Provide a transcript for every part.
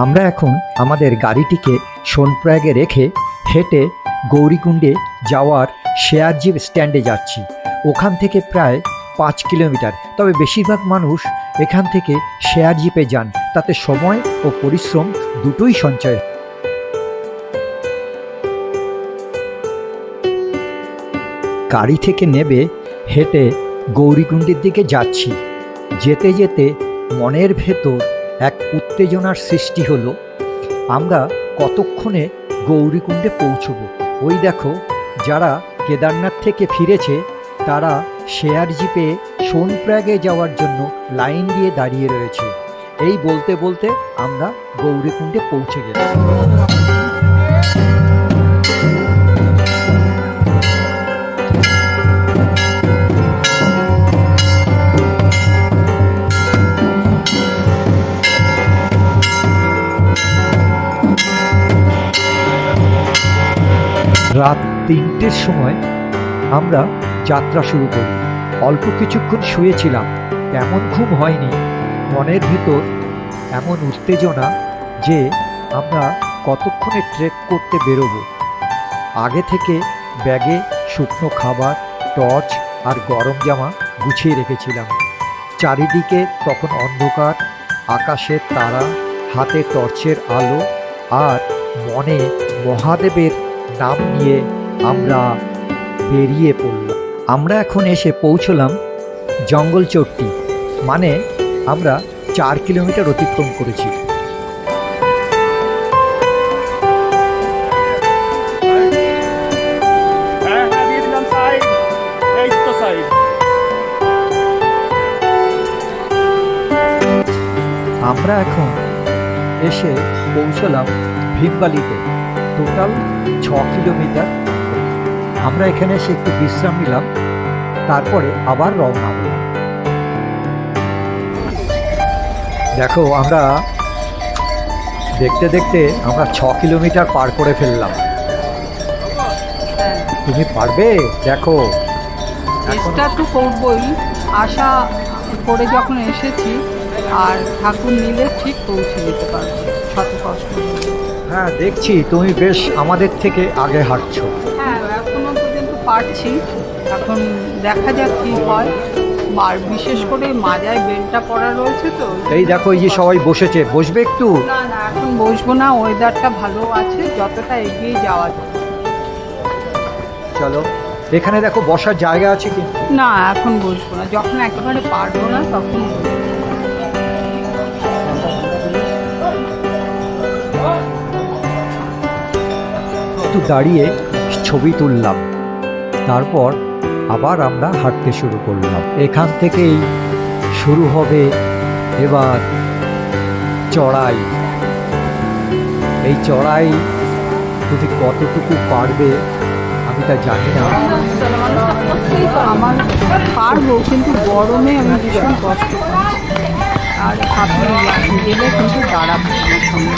আমরা এখন আমাদের গাড়িটিকে সোনপ্রয়াগে রেখে হেঁটে গৌরীকুণ্ডে যাওয়ার শেয়ার জিপ স্ট্যান্ডে যাচ্ছি। ওখান থেকে প্রায় 5 কিলোমিটার, তবে বেশিরভাগ মানুষ এখান থেকে শেয়ার জিপে যান, তাতে সময় ও পরিশ্রম দুটোই সঞ্চয়। গাড়ি থেকে নেমে হেঁটে গৌরীকুণ্ডের দিকে যাচ্ছি। যেতে যেতে মনের ভেতর এক উত্তেজনার সৃষ্টি হলো, আমরা কতক্ষণে গৌরীকুণ্ডে পৌঁছব। ওই দেখো, যারা কেদারনাথ থেকে ফিরেছে তারা শেয়ার জিপে সোনপ্রয়াগে যাওয়ার জন্য লাইন দিয়ে দাঁড়িয়ে রয়েছে। এই বলতে বলতে আমরা গৌরীকুণ্ডে পৌঁছে গেলাম। রাত 3টের সময় আমরা যাত্রা শুরু করি। অল্প কিছুক্ষণ শুয়েছিলাম, তেমন ঘুম হয়নি। মনের ভিতর এমন উত্তেজনা যে আমরা কতক্ষণে ট্রেক করতে বেরোবো। আগে থেকে ব্যাগে শুকনো খাবার, টর্চ আর গরম জামা গুছিয়ে রেখেছিলাম। চারিদিকে তখন অন্ধকার, আকাশের তারা, হাতে টর্চের আলো আর মনে মহাদেবের নাম নিয়ে আমরা বেরিয়ে পড়লাম। আমরা এখন এসে পৌঁছলাম জঙ্গলচট্টি, মানে আমরা 4 কিলোমিটার অতিক্রম করেছি। আমরা এখন এসে পৌঁছলাম ভীমবালিতে। Total 6 kilometre. আমরা এখানে এসে একটু বিশ্রাম নিলাম, তারপরে আবার রওনা হলাম। দেখো, আমরা দেখতে দেখতে আমরা 6 কিলোমিটার পার করে ফেললাম। তুমি পারবে? দেখো, চেষ্টা তো করবই, আশা করে যখন এসেছি, আর ঠাকুর নিলে ঠিক পৌঁছে যেতে পারবো, শত কষ্ট হলে। হ্যাঁ, দেখছি তুমি বেশ আমাদের থেকে আগে হাঁটছো। হ্যাঁ, এখনো পর্যন্ত পারছি। এখন দেখা যাক কি হয়। আর বিশেষ করে মাজায় বেলটা পড়া রয়েছে তো। এই দেখো, এই যে সবাই বসেছে, বসবে একটু? না না, এখন বসবো না, ওয়েদারটা ভালো আছে, যতটা এগিয়ে যাওয়া যায়। চলো, এখানে দেখো বসার জায়গা আছে কিন্তু। না, এখন বসবো না, যখন একেবারে পারবো না তখন বসবো। একটু দাঁড়িয়ে ছবি তুললাম, তারপর আবার আমরা হাঁটতে শুরু করলাম। এখান থেকেই শুরু হবে এবার চড়াই। এই চড়াই তুমি কতটুকু পারবে আমি তা জানি না। আমার পারবো, কিন্তু গরমে আমি ভীষণ কষ্ট পাই। আর আপনি গেলে কিন্তু দাঁড়াবো আমার সঙ্গে।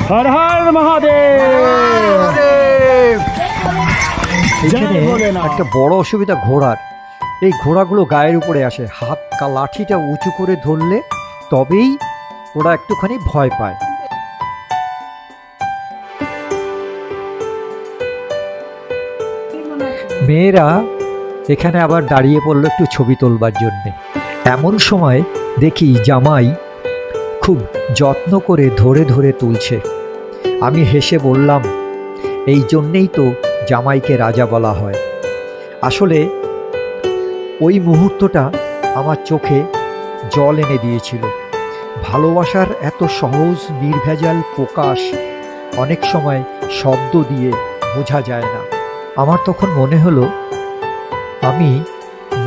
হর হর মহাদেব। এখানে একটা বড় অসুবিধা ঘোড়ার, এই ঘোড়াগুলো গায়ের উপরে আসে। হাত লাঠিটা উঁচু করে ধরলে তবেই ওরা একটুখানি ভয় পায়। মেয়েরা এখানে আবার দাঁড়িয়ে পড়লো একটু ছবি তোলবার জন্যে। এমন সময় দেখি জামাই খুব যত্ন করে ধরে ধরে তুলছে। আমি হেসে বললাম, এই জন্যেই তো জামাইকে রাজা বলা হয়। আসলে ওই মুহূর্তটা আমার চোখে জল এনে দিয়েছিল। ভালোবাসার এত সহজ নির্ভেজাল প্রকাশ অনেক সময় শব্দ দিয়ে বোঝা যায় না। আমার তখন মনে হলো আমি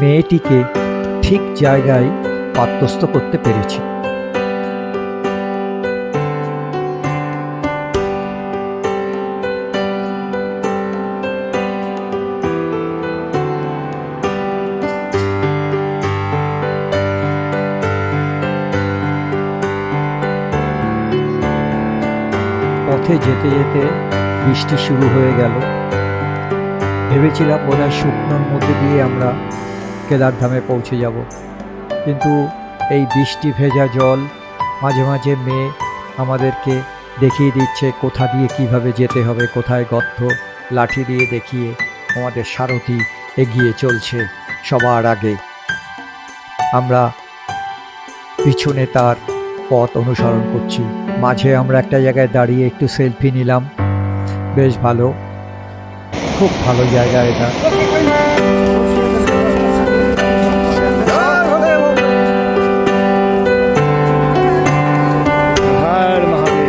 মেয়েটিকে ঠিক জায়গায় পাত্রস্থ করতে পেরেছি। পথে যেতে যেতে বৃষ্টি শুরু হয়ে গেল। ভেবেছিলাম বোধহয় শুকনোর মধ্যে দিয়ে আমরা কেদারধামে পৌঁছে যাব। কিন্তু এই বৃষ্টি ভেজা জল, মাঝে মাঝে মেয়ে আমাদেরকে দেখিয়ে দিচ্ছে কোথা দিয়ে কিভাবে যেতে হবে, কোথায় গর্ত, লাঠি দিয়ে দেখিয়ে আমাদের সারথি এগিয়ে চলছে সবার আগে। আমরা পিছনে তার পথ অনুসরণ করছি। মাঝে আমরা একটা জায়গায় দাঁড়িয়ে একটু সেলফি নিলাম, বেশ ভালো, খুব ভালো জায়গা এটা। হর মহাদেব।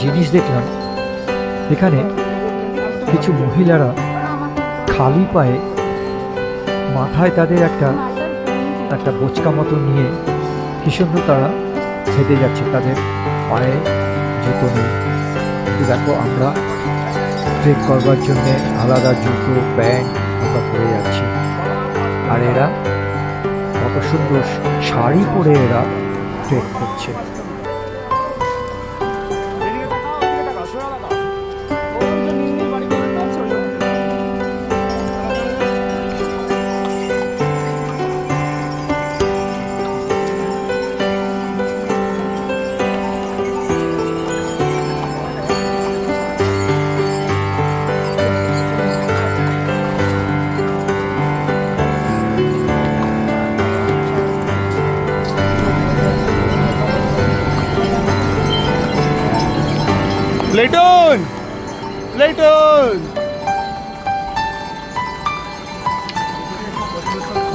জিনিস দেখলাম এখানে কিছু মহিলারা খালি পায়ে, মাথায় তাদের একটা বোচকা মতো নিয়ে কি সুন্দর তারা হেঁটে যাচ্ছে, তাদের পায়ে জুতো নেই। কিন্তু দেখো আমরা ট্রেক করবার জন্যে আলাদা জুতো প্যান্ট আমরা পরে যাচ্ছি, আর এরা কত সুন্দর শাড়ি পরে এরা ট্রেক করছে। প্লেটন, প্লেটন।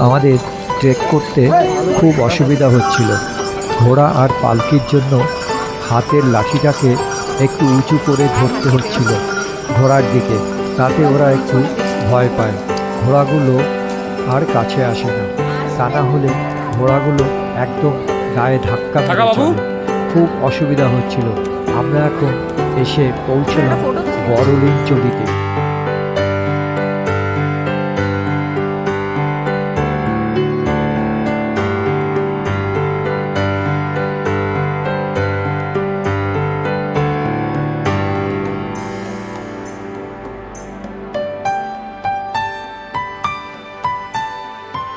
আমাদের ট্রেক করতে খুব অসুবিধা হচ্ছিল। ঘোড়া আর পালকির জন্য হাতের লাঠিটাকে একটু উঁচু করে ধরতে হচ্ছিল ঘোড়ার দিকে, তাতে ওরা একটু ভয় পায়। ঘোড়াগুলো আর কাছে আসে না, তা না হলে ঘোড়াগুলো একদম গায়ে ধাক্কা মেরে চলে। খুব অসুবিধা হচ্ছিল। আমরা এখন এসে পৌঁছলাম বড়লিঞ্চবিতে।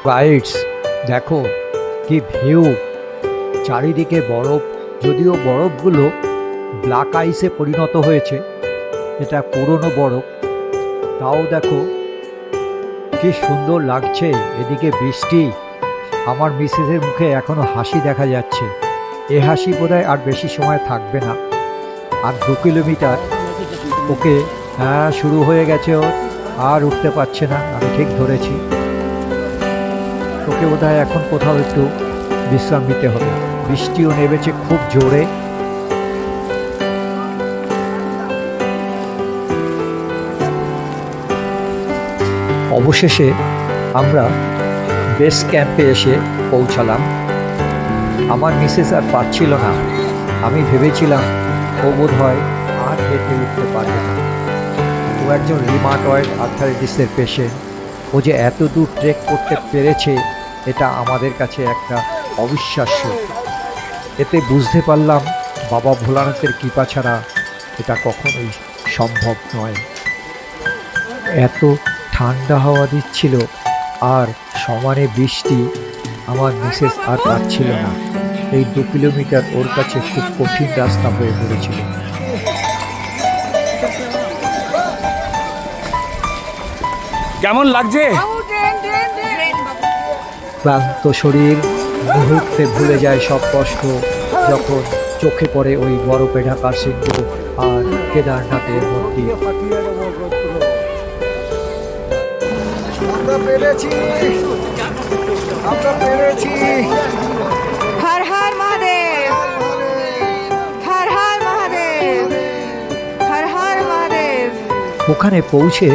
রাইটস, দেখো কি ভিউ, চারিদিকে বরফ। যদিও বরফগুলো ব্ল্যাক আইসে পরিণত হয়েছে, এটা পুরনো বরফ, তাও দেখো কি সুন্দর লাগছে। এদিকে বৃষ্টি, আমার মিসেসের মুখে এখনো হাসি দেখা যাচ্ছে। এ হাসি বোধহয় আর বেশি সময় থাকবে না। আর 2 কিলোমিটার ওকে, হ্যাঁ শুরু হয়ে গেছে ওর, আর উঠতে পারছে না, আমি ঠিক ধরেছি। ওকে বোধহয় এখন কোথাও একটু বিশ্রাম নিতে হবে। বৃষ্টিও নেমেছে খুব জোরে। অবশেষে আমরা বেস ক্যাম্পে এসে পৌঁছালাম। আমার মিসেস আর পারছিল না। আমি ভেবেছিলাম ও বোধ হয় আর হেঁটে উঠতে পারবে না। ও একজন রিমাটয়েড আর্থারাইটিসের পেশেন্ট। ও যে এত দূর ট্রেক করতে পেরেছে, এটা আমাদের কাছে একটা অবিশ্বাস্য। এতে বুঝতে পারলাম বাবা ভোলানাথের কৃপা ছাড়া এটা কখনোই সম্ভব নয়। এত ঠান্ডা হাওয়া দিচ্ছিল আর সমানে বৃষ্টি, আমার মিসেস আর পারছিল না। এই 2 কিলোমিটার ওর কাছে খুব কঠিন রাস্তা হয়ে পড়েছিল। কেমন লাগছে? ক্লান্ত শরীর মুহূর্তে ভুলে যায় সব কষ্ট যখন চোখে পড়ে ওই বরফে ঢাকা সিন্ধু আর কেদারনাথের মন্দির। আমরা পেরেছি, আমরা পেরেছি। হর হর মহাদেব, হর হর মহাদেব, হর হর মহাদেব। ওখানে পৌঁছে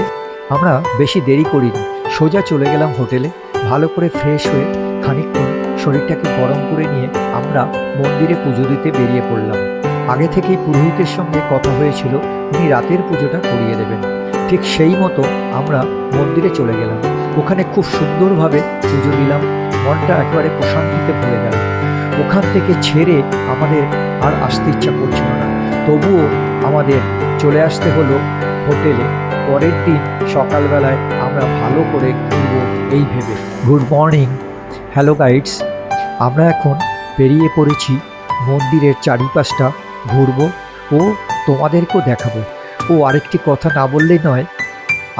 আমরা বেশি দেরি করিনি, সোজা চলে গেলাম হোটেলে। ভালো করে ফ্রেশ হয়ে খানিকক্ষণ শরীরটাকে গরম করে নিয়ে আমরা মন্দিরে পুজো দিতে বেরিয়ে পড়লাম। আগে থেকেই পুরোহিতের সঙ্গে কথা হয়েছিল, উনি রাতের পুজোটা করিয়ে দেবেন। ঠিক সেই মতো আমরা মন্দিরে চলে গেলাম। ওখানে খুব সুন্দরভাবে পুজো দিলাম, মনটা একেবারে প্রশান্তিতে ভরে গেল। ওখান থেকে ছেড়ে আমাদের আর আসতে ইচ্ছা করছিল না, তবুও আমাদের চলে আসতে হলো হোটেলে। পরের দিন সকালবেলায় আমরা ভালো করে ঘুরবো এই ভেবে। Good morning, hello guides. আমরা এখন বেরিয়ে পড়েছি মন্দিরের চারিপাশটা ঘুরবো ও তোমাদেরকেও দেখাবো। ও আরেকটি কথা না বললেই নয়,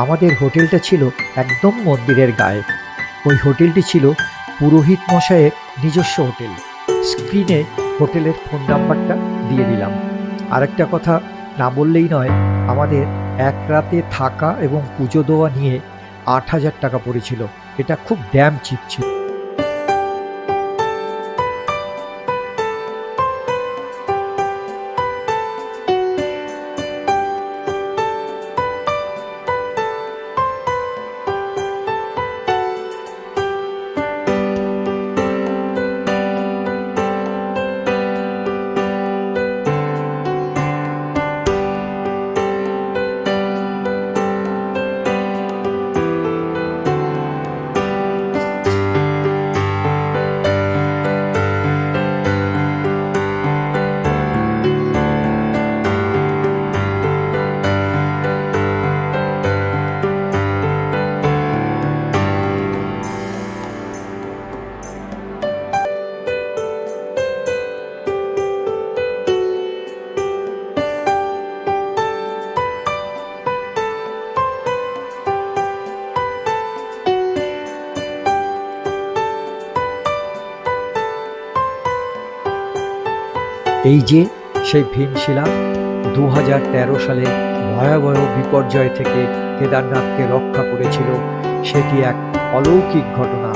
আমাদের হোটেলটা ছিল একদম মন্দিরের গায়ে। ওই হোটেলটি ছিল পুরোহিত মশাইয়ের নিজস্ব হোটেল। স্ক্রিনে হোটেলের ফোন নাম্বারটা দিয়ে দিলাম। আরেকটা কথা না বললেই নয়, আমাদের এক রাতে থাকা এবং পুজো দেওয়া নিয়ে 8,000 টাকা পড়েছিল। এটা খুব ড্যাম চিপ ছিল। এই যে সেই ভীমশিলা 2013 সালে ভয়াবহ বিপর্যয় থেকে কেদারনাথকে রক্ষা করেছিল, সেটি এক অলৌকিক ঘটনা।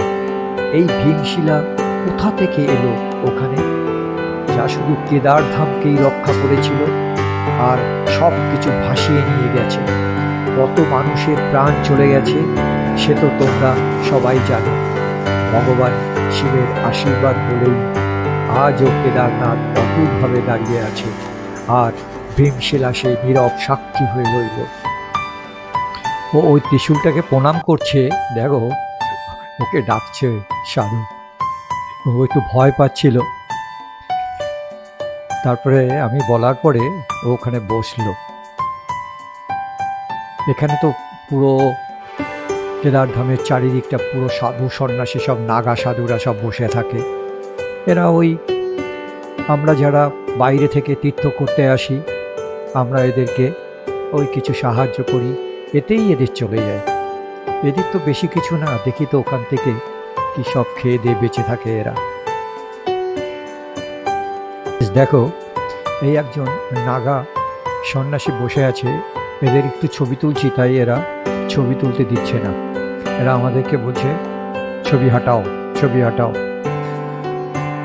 এই ভীমশিলা কোথা থেকে এলো ওখানে, যা শুধু কেদারধামকেই রক্ষা করেছিল আর সব কিছু ভাসিয়ে নিয়ে গেছে। কত মানুষের প্রাণ চলে গেছে সে তো তোমরা সবাই জানো। ভগবান শিবের আশীর্বাদ বলেই আজও কেদারনাথ অটুটভাবে দাঁড়িয়ে আছে, আর ভীমশিলা সেই নীরব সাক্ষী হয়ে রইল। ও ওই ত্রিশূলটাকে প্রণাম করছে, দেখো ওকে ডাকছে সাধু। ও একটু ভয় পাচ্ছিল, তারপরে আমি বলার পরে ও ওখানে বসলো। এখানে তো পুরো কেদারধামের চারিদিকটা পুরো সাধু সন্ন্যাসী, সব নাগা সাধুরা সব বসে থাকে। এরা ওই আমরা যারা বাইরে থেকে তীর্থ করতে আসি, আমরা এদেরকে ওই কিছু সাহায্য করি, এতেই এদের চলে যায়। এদের তো বেশি কিছু না, দেখি তো ওখান থেকে কি সব খেয়ে দিয়ে বেঁচে থাকে এরা। দেখো এই একজন নাগা সন্ন্যাসী বসে আছে, এদের একটু ছবি তুলছি তাই এরা ছবি তুলতে দিচ্ছে না। এরা আমাদেরকে বলছে ছবি হাটাও, ছবি হাটাও।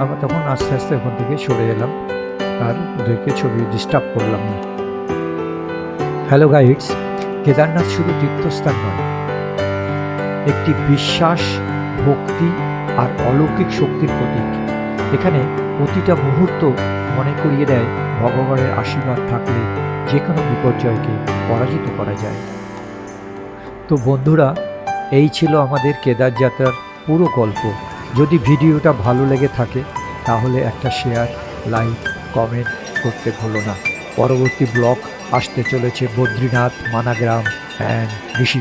আমরা তখন আস্তে আস্তে ওখান থেকে সরে এলাম আর ওদেরকে ছবি ডিস্টার্ব করলাম না। হ্যালো গাইডস, কেদারনাথ শুধু তীর্থস্থান নয়, একটি বিশ্বাস, ভক্তি আর অলৌকিক শক্তির প্রতীক। এখানে প্রতিটা মুহূর্ত মনে করিয়ে দেয় ভগবানের আশীর্বাদ থাকলে যে কোনো বিপর্যয়কে পরাজিত করা যায়। তো বন্ধুরা, এই ছিল আমাদের কেদার যাত্রার পুরো গল্প। যদি ভিডিওটা ভালো লেগে থাকে তাহলে একটা শেয়ার, লাইক, কমেন্ট করতে ভুলো না। পরবর্তী ব্লগ আসতে চলেছে বদ্রীনাথ, মানাগ্রাম অ্যান্ড ঋষি।